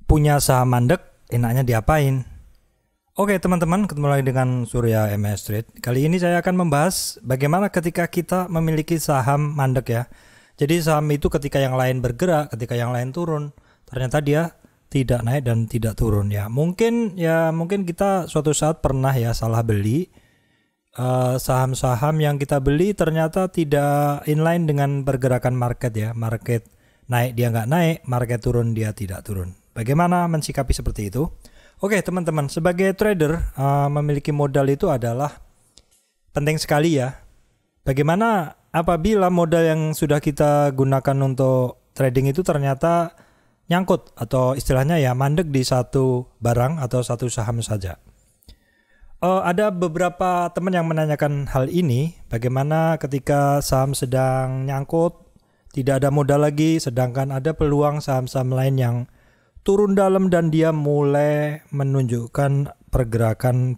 punya saham mandek, enaknya diapain? Oke teman-teman, ketemu lagi dengan Surya MS Trade. Kali ini saya akan membahas bagaimana ketika kita memiliki saham mandek ya. Jadi saham itu ketika yang lain bergerak, ketika yang lain turun, ternyata dia tidak naik dan tidak turun ya. Mungkin kita suatu saat pernah ya salah beli saham-saham yang kita beli ternyata tidak inline dengan pergerakan market ya. Market naik dia nggak naik, market turun dia tidak turun. Bagaimana mensikapi seperti itu? Oke teman-teman, sebagai trader memiliki modal itu adalah penting sekali ya. Bagaimana apabila modal yang sudah kita gunakan untuk trading itu ternyata nyangkut atau istilahnya ya mandek di satu barang atau satu saham saja. Ada beberapa teman yang menanyakan hal ini, bagaimana ketika saham sedang nyangkut, tidak ada modal lagi, sedangkan ada peluang saham-saham lain yang turun dalam dan dia mulai menunjukkan pergerakan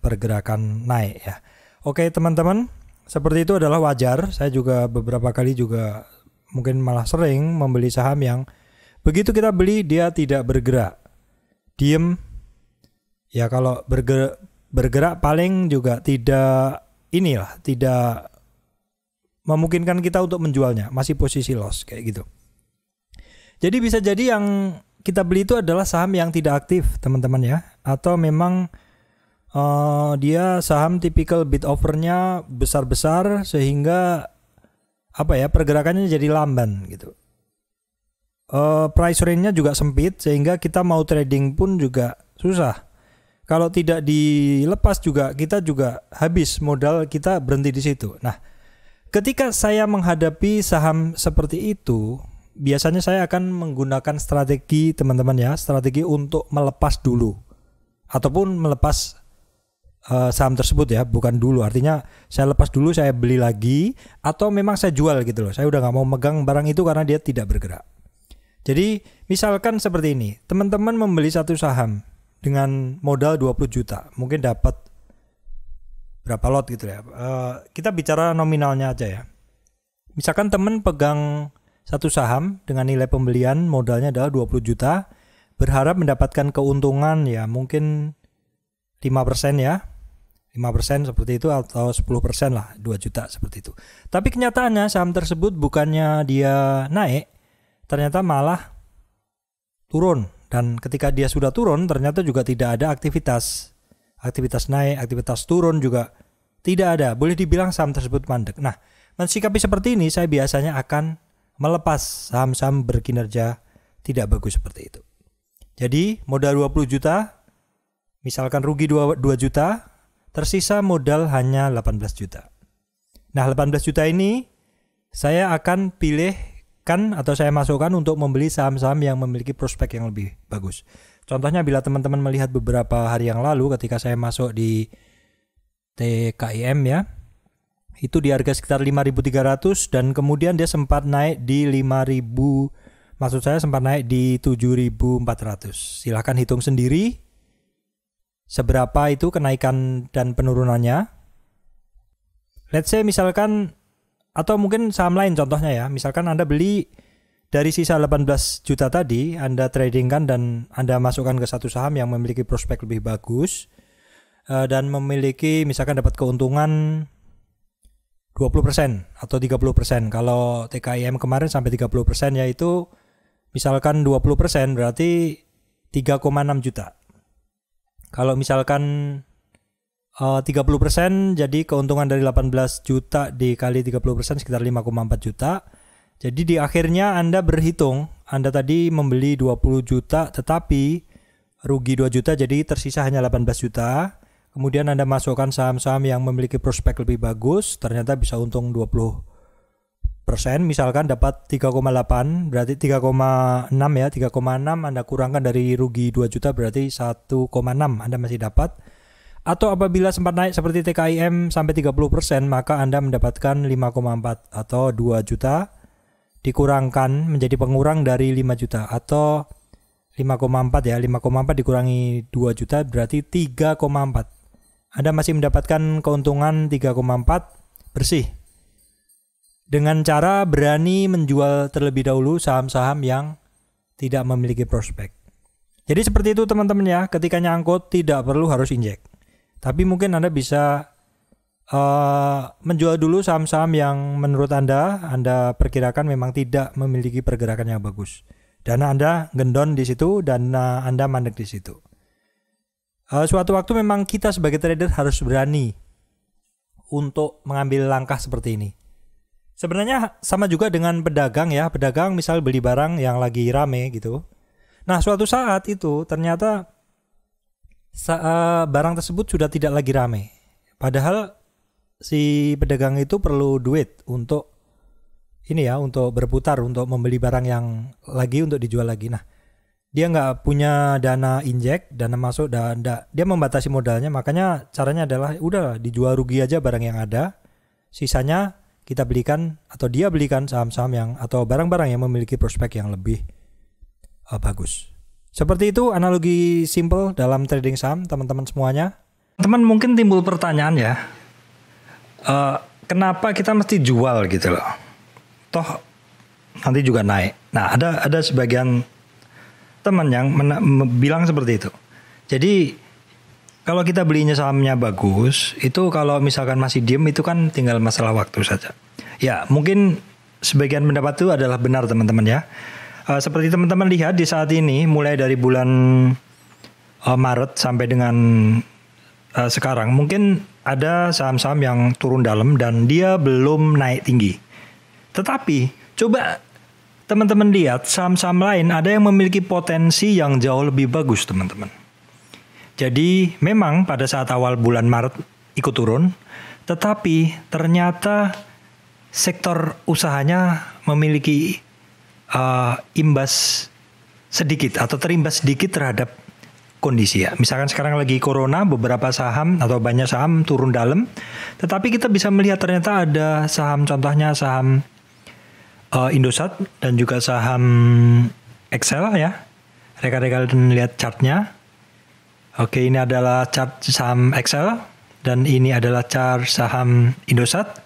naik ya. Oke teman-teman, seperti itu adalah wajar. Saya juga beberapa kali juga mungkin malah sering membeli saham yang begitu kita beli dia tidak bergerak, diem. Ya kalau bergerak paling juga tidak memungkinkan kita untuk menjualnya, masih posisi loss kayak gitu. Jadi bisa jadi yang kita beli itu adalah saham yang tidak aktif teman-teman ya, atau memang dia saham tipikal bid offernya besar-besar sehingga pergerakannya jadi lamban gitu. Price range-nya juga sempit sehingga kita mau trading pun juga susah. Kalau tidak dilepas juga kita juga habis modal, kita berhenti di situ. Nah, ketika saya menghadapi saham seperti itu, biasanya saya akan menggunakan strategi teman-teman ya, strategi untuk melepas dulu ataupun melepas saham tersebut ya, bukan dulu, artinya saya lepas dulu, saya beli lagi atau memang saya jual gitu loh. Saya udah nggak mau megang barang itu karena dia tidak bergerak. Jadi misalkan seperti ini, teman-teman membeli satu saham dengan modal 20 juta, mungkin dapat berapa lot gitu ya. Kita bicara nominalnya aja ya. Misalkan teman pegang satu saham dengan nilai pembelian modalnya adalah 20 juta, berharap mendapatkan keuntungan ya mungkin 5% ya. 5% seperti itu atau 10% lah, 2 juta seperti itu. Tapi kenyataannya saham tersebut bukannya dia naik, ternyata malah turun. Dan ketika dia sudah turun ternyata juga tidak ada aktivitas naik, aktivitas turun juga tidak ada. Boleh dibilang saham tersebut mandek. Nah, mensikapi seperti ini saya biasanya akan melepas saham-saham berkinerja tidak bagus seperti itu. Jadi modal 20 juta, misalkan rugi 2 juta, tersisa modal hanya 18 juta. Nah 18 juta ini saya akan pilihkan atau saya masukkan untuk membeli saham-saham yang memiliki prospek yang lebih bagus. Contohnya bila teman-teman melihat beberapa hari yang lalu ketika saya masuk di TKIM ya, itu di harga sekitar 5.300 dan kemudian dia sempat naik di 5.000, maksud saya sempat naik di 7.400. Silahkan hitung sendiri seberapa itu kenaikan dan penurunannya. Let's say misalkan, atau mungkin saham lain contohnya ya, misalkan Anda beli dari sisa 18 juta tadi, Anda tradingkan dan Anda masukkan ke satu saham yang memiliki prospek lebih bagus dan memiliki misalkan dapat keuntungan 20% atau 30%. Kalau TKIM kemarin sampai 30%, yaitu misalkan 20% berarti 3,6 juta. Kalau misalkan 30% jadi keuntungan dari 18 juta dikali 30% sekitar 5,4 juta. Jadi di akhirnya Anda berhitung, Anda tadi membeli 20 juta tetapi rugi 2 juta, jadi tersisa hanya 18 juta. Kemudian Anda masukkan saham-saham yang memiliki prospek lebih bagus, ternyata bisa untung 20%, misalkan dapat 3,8, berarti 3,6 ya, 3,6 Anda kurangkan dari rugi 2 juta berarti 1,6 Anda masih dapat. Atau apabila sempat naik seperti TKIM sampai 30%, maka Anda mendapatkan 5,4 atau 2 juta dikurangkan menjadi pengurang dari 5 juta atau 5,4 ya, 5,4 dikurangi 2 juta berarti 3,4. Anda masih mendapatkan keuntungan 3,4 bersih. Dengan cara berani menjual terlebih dahulu saham-saham yang tidak memiliki prospek. Jadi seperti itu teman-teman ya, ketika nyangkut tidak perlu harus injek. Tapi mungkin Anda bisa menjual dulu saham-saham yang menurut Anda perkirakan memang tidak memiliki pergerakan yang bagus. Dana Anda gendon di situ, dana Anda mandek di situ. Suatu waktu memang kita sebagai trader harus berani untuk mengambil langkah seperti ini. Sebenarnya sama juga dengan pedagang ya. Pedagang misal beli barang yang lagi rame gitu. Nah suatu saat itu ternyata barang tersebut sudah tidak lagi rame. Padahal si pedagang itu perlu duit untuk untuk berputar, untuk membeli barang yang lagi untuk dijual lagi. Nah, dia nggak punya dana injek, dana masuk, dia membatasi modalnya. Makanya caranya adalah udahlah dijual rugi aja barang yang ada, sisanya kita belikan atau dia belikan saham-saham atau barang-barang yang memiliki prospek yang lebih bagus. Seperti itu analogi simple dalam trading saham, teman-teman semuanya. Teman mungkin timbul pertanyaan ya. Kenapa kita mesti jual gitu loh? Toh nanti juga naik. Nah, ada sebagian teman yang bilang seperti itu. Jadi kalau kita belinya sahamnya bagus, itu kalau misalkan masih diem itu kan tinggal masalah waktu saja. Ya, mungkin sebagian pendapat itu adalah benar teman-teman ya. Seperti teman-teman lihat di saat ini, mulai dari bulan Maret sampai dengan sekarang, mungkin ada saham-saham yang turun dalam dan dia belum naik tinggi. Tetapi coba teman-teman lihat saham-saham lain ada yang memiliki potensi yang jauh lebih bagus teman-teman. Jadi memang pada saat awal bulan Maret ikut turun, tetapi ternyata sektor usahanya memiliki imbas sedikit atau terimbas sedikit terhadap kondisi ya. Misalkan sekarang lagi corona, beberapa saham atau banyak saham turun dalam, tetapi kita bisa melihat ternyata ada saham, contohnya saham Indosat dan juga saham Excel ya. Rekan-rekan lihat chartnya. Oke, ini adalah chart saham Excel dan ini adalah chart saham Indosat.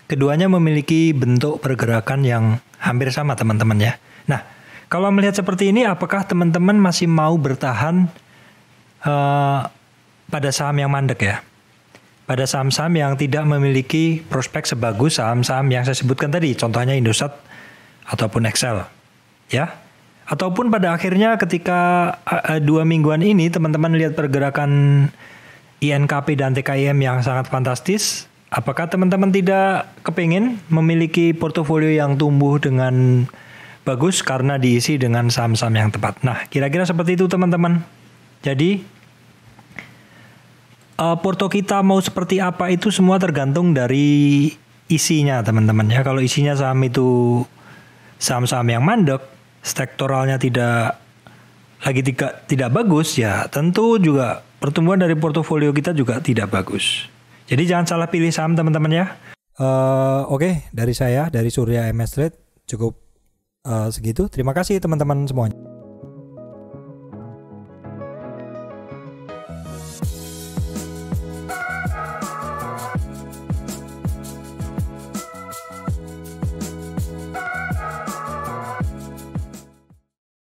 Keduanya memiliki bentuk pergerakan yang hampir sama teman-teman ya. Nah, kalau melihat seperti ini, apakah teman-teman masih mau bertahan pada saham yang mandek ya? Pada saham-saham yang tidak memiliki prospek sebagus saham-saham yang saya sebutkan tadi, contohnya Indosat ataupun Excel ya. Ataupun pada akhirnya ketika 2 mingguan ini teman-teman lihat pergerakan INKP dan TKIM yang sangat fantastis, apakah teman-teman tidak kepingin memiliki portofolio yang tumbuh dengan bagus karena diisi dengan saham-saham yang tepat? Nah, kira-kira seperti itu teman-teman. Jadi porto kita mau seperti apa itu semua tergantung dari isinya teman-teman ya. Kalau isinya saham itu saham-saham yang mandek, sektoralnya tidak bagus ya, tentu juga pertumbuhan dari portofolio kita juga tidak bagus. Jadi jangan salah pilih saham teman-teman ya. Oke, dari saya, dari Surya MS Trade cukup segitu. Terima kasih teman-teman semuanya.